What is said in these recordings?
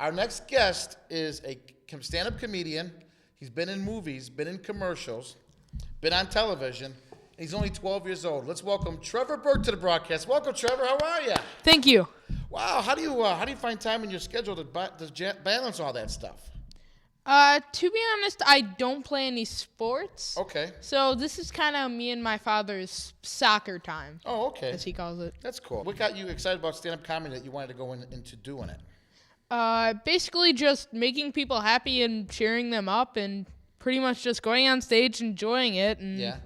Our next guest is a stand-up comedian. He's been in movies, been in commercials, been on television. He's only 12 years old. Let's welcome Trevor Burke to the broadcast. Welcome, Trevor. How are you? Thank you. Wow. How do you find time in your schedule to balance all that stuff? To be honest, I don't play any sports. Okay. So this is kind of me and my father's soccer time. Oh, okay. As he calls it. That's cool. What got you excited about stand-up comedy that you wanted to go into doing it? Basically just making people happy and cheering them up and pretty much just going on stage, enjoying it, and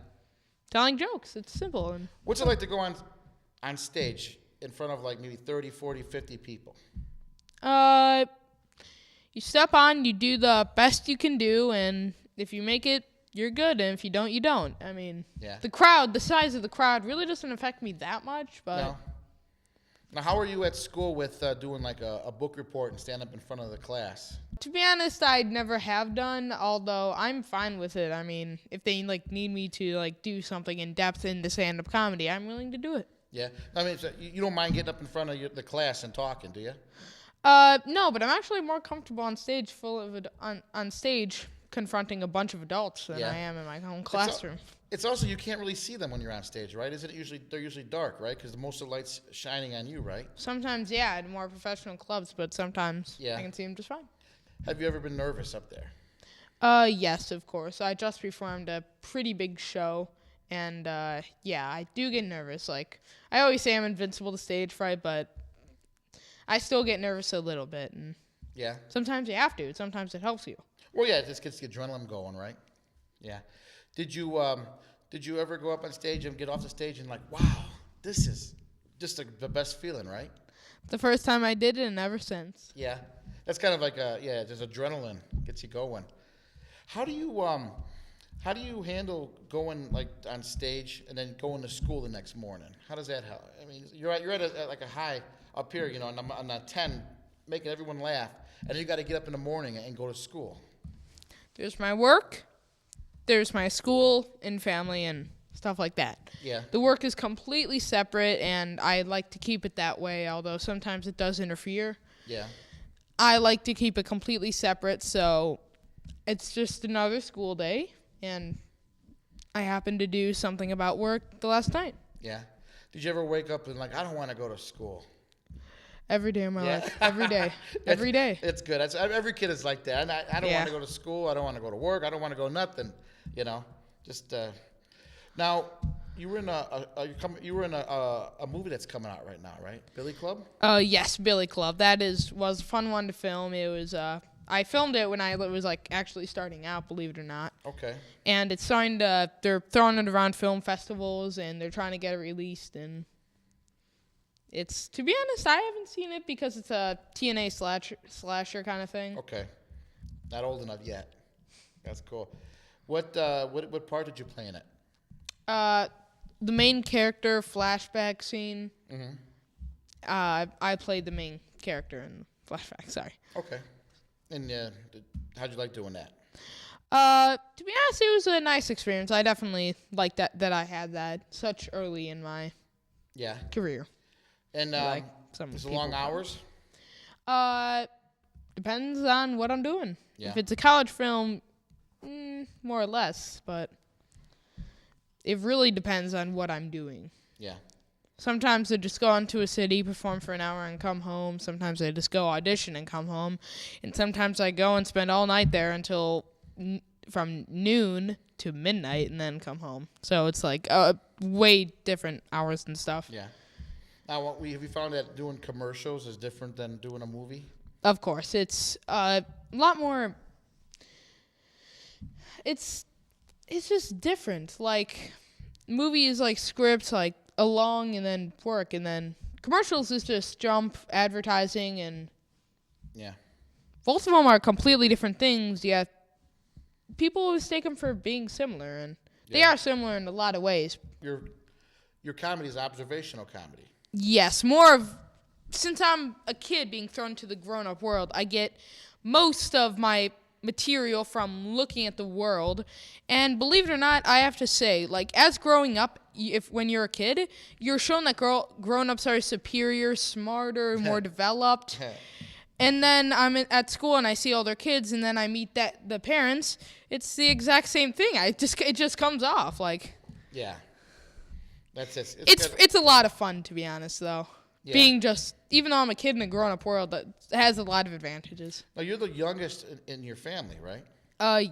telling jokes. It's simple. And what's it like to go on stage in front of like maybe 30, 40, 50 people? You step on, you do the best you can do, and if you make it, you're good, and if you don't, you don't. I mean, the size of the crowd really doesn't affect me that much, but... No. Now, how are you at school with doing like a book report and stand up in front of the class? To be honest, I never have done, although I'm fine with it. I mean, if they need me to do something in depth into stand-up comedy, I'm willing to do it. Yeah, I mean, so you don't mind getting up in front of the class and talking, do you? No, but I'm actually more comfortable on stage, on stage confronting a bunch of adults than I am in my own classroom. It's also, you can't really see them when you're on stage, right? They're usually dark, right? Because most of the light's shining on you, right? Sometimes, at more professional clubs, but sometimes I can see them just fine. Have you ever been nervous up there? Yes, of course. I just performed a pretty big show, and I do get nervous. I always say I'm invincible to stage fright, but I still get nervous a little bit, and sometimes you have to. Sometimes it helps you. Well, yeah, it just gets the adrenaline going, right? Yeah. Did you ever go up on stage and get off the stage and wow, this is just the best feeling, right? The first time I did it and ever since. Yeah. That's kind of just adrenaline gets you going. How do you handle going on stage and then going to school the next morning? How does that help? I mean, you're at a high up here, on a 10, making everyone laugh, and then you got to get up in the morning and go to school. There's my work, there's my school and family and stuff like that. Yeah. The work is completely separate, and I like to keep it that way, although sometimes it does interfere. Yeah. I like to keep it completely separate, so it's just another school day, and I happened to do something about work the last night. Yeah. Did you ever wake up and I don't want to go to school? Every day of my life. Every day. Every day. It's good. Every kid is like that. I don't want to go to school. I don't want to go to work. I don't want to go nothing. Just now. You were in a movie that's coming out right now, right? Billy Club? Yes, Billy Club. That was a fun one to film. It was I filmed it when I was actually starting out, believe it or not. Okay. And it's starting to they're throwing it around film festivals and they're trying to get it released, and it's, to be honest, I haven't seen it because it's a TNA slasher kind of thing. Okay. Not old enough yet. That's cool. What part did you play in it? The main character flashback scene. Mm-hmm. I played the main character in flashback. Sorry. Okay. And how'd you like doing that? To be honest, it was a nice experience. I definitely liked that I had that such early in my career. And is it long hours? Depends on what I'm doing. Yeah. If it's a college film, more or less, but it really depends on what I'm doing. Yeah. Sometimes I just go into a city, perform for an hour, and come home. Sometimes I just go audition and come home. And sometimes I go and spend all night there until from noon to midnight and then come home. So it's way different hours and stuff. Yeah. Now, have you found that doing commercials is different than doing a movie? Of course. It's a lot more... It's just different. Movies scripts, along and then work, and then commercials is just jump, advertising, and both of them are completely different things, yet people mistake them for being similar, and they are similar in a lot of ways. Your comedy is observational comedy. Yes, since I'm a kid being thrown to the grown-up world, I get most of my material from looking at the world, and believe it or not, I have to say, as growing up, when you're a kid, you're shown that grown-ups are superior, smarter, more developed, And then I'm at school and I see all their kids, and then I meet the parents. It's the exact same thing. It just comes off like. Yeah. That's it. It's a lot of fun, to be honest, though. Yeah. Even though I'm a kid in a grown-up world, that has a lot of advantages. Now, you're the youngest in your family, right?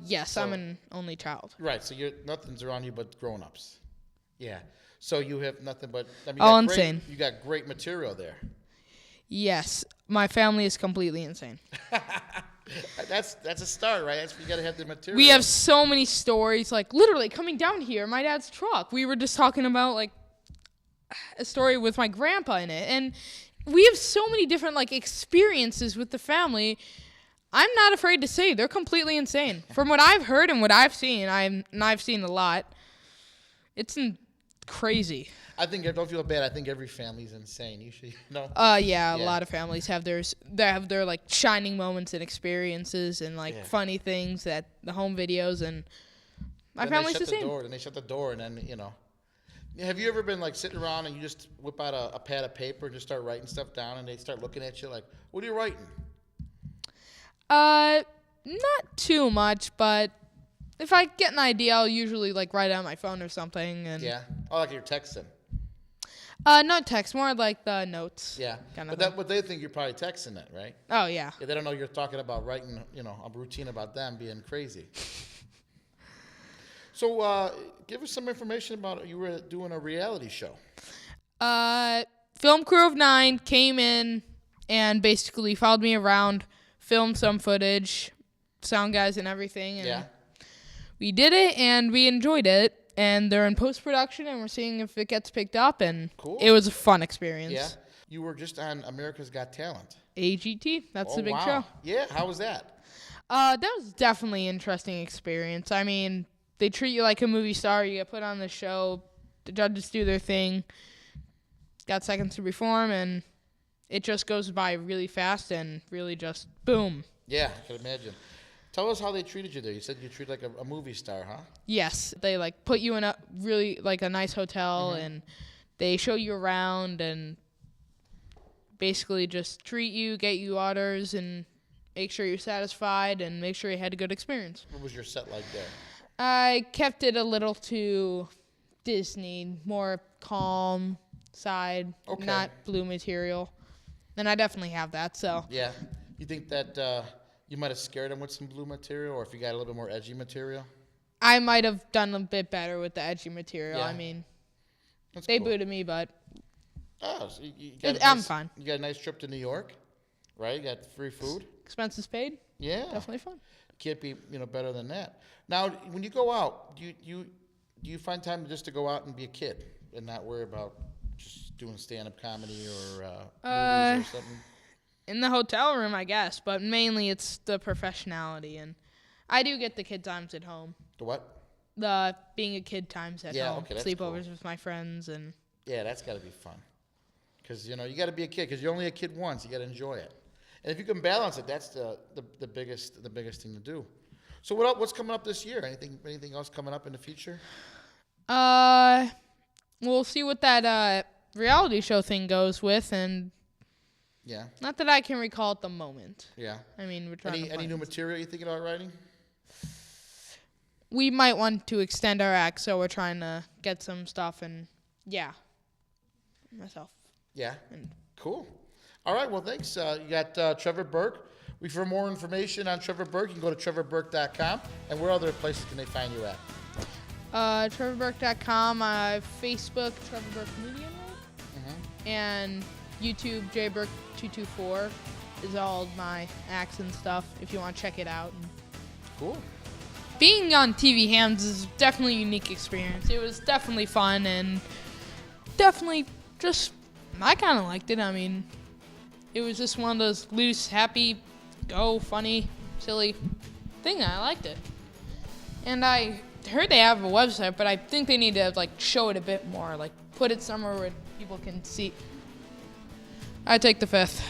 Yes, so, I'm an only child. Right, so nothing's around you but grown-ups. Yeah. So you have nothing but... insane. You got great material there. Yes, my family is completely insane. That's a start, right? You got to have the material. We have so many stories, like literally coming down here, my dad's truck. We were just talking about like a story with my grandpa in it, and we have so many different like experiences with the family. I'm not afraid to say they're completely insane. From what I've heard and what I've seen, I've seen a lot. It's crazy. I think, don't feel bad. I think every family's insane. You should know. Yeah, a lot of families have their like shining moments and experiences and like funny things at the home videos, and my family's the same. Then they shut the door, and then Have you ever been like sitting around and you just whip out a pad of paper and just start writing stuff down, and they start looking at you like, "What are you writing?" Not too much, but if I get an idea, I'll usually like write it on my phone or something. And like you're texting. Not text, more like the notes. Yeah, but they think you're probably texting it, right? Oh yeah. Yeah, they don't know you're talking about writing, a routine about them being crazy. So, give us some information about you were doing a reality show. Film crew of 9 came in and basically followed me around, filmed some footage, sound guys and everything, and we did it and we enjoyed it. And they're in post-production, and we're seeing if it gets picked up, and It was a fun experience. Yeah. You were just on America's Got Talent. AGT, that's the big show. Yeah, how was that? That was definitely an interesting experience. I mean, they treat you like a movie star. You get put on the show. The judges do their thing. Got seconds to perform, and it just goes by really fast and really just boom. Yeah, I can imagine. Tell us how they treated you there. You said you treated like a movie star, huh? Yes. They like put you in a really like a nice hotel, and they show you around and basically just treat you, get you orders, and make sure you're satisfied and make sure you had a good experience. What was your set like there? I kept it a little too Disney, more calm side, not blue material. And I definitely have that, so. Yeah. You think that you might have scared them with some blue material, or if you got a little bit more edgy material? I might have done a bit better with the edgy material. Yeah. I mean, that's they cool. booted me, but so I'm fine. You got a nice trip to New York, right? You got free food. Expenses paid. Yeah. Definitely fun. Can't be better than that. Now, when you go out, do you find time just to go out and be a kid and not worry about just doing stand-up comedy or movies or something? In the hotel room, I guess, but mainly it's the professionality, and I do get the kid times at home. The what? The being a kid times at home. Okay, that's sleepovers cool. with my friends, and that's got to be fun. Because you got to be a kid. Because you're only a kid once. You got to enjoy it. And if you can balance it, that's the biggest thing to do. So what's coming up this year? Anything else coming up in the future? We'll see what that reality show thing goes with, and not that I can recall at the moment. Yeah. I mean, we're trying. Any new material you thinking about writing? We might want to extend our act, so we're trying to get some stuff, and myself. Yeah. Cool. All right. Well, thanks. You got Trevor Burke. For more information on Trevor Burke, you can go to trevorburke.com. And where other places can they find you at? trevorburke.com, Facebook, Trevor Burke Media, and YouTube, jburke224 is all my acts and stuff if you want to check it out. Cool. Being on TVHams is definitely a unique experience. It was definitely fun and definitely I kind of liked it. I mean, it was just one of those loose, happy, funny, silly thing. I liked it. And I heard they have a website, but I think they need to show it a bit more, put it somewhere where people can see. I take the 5th.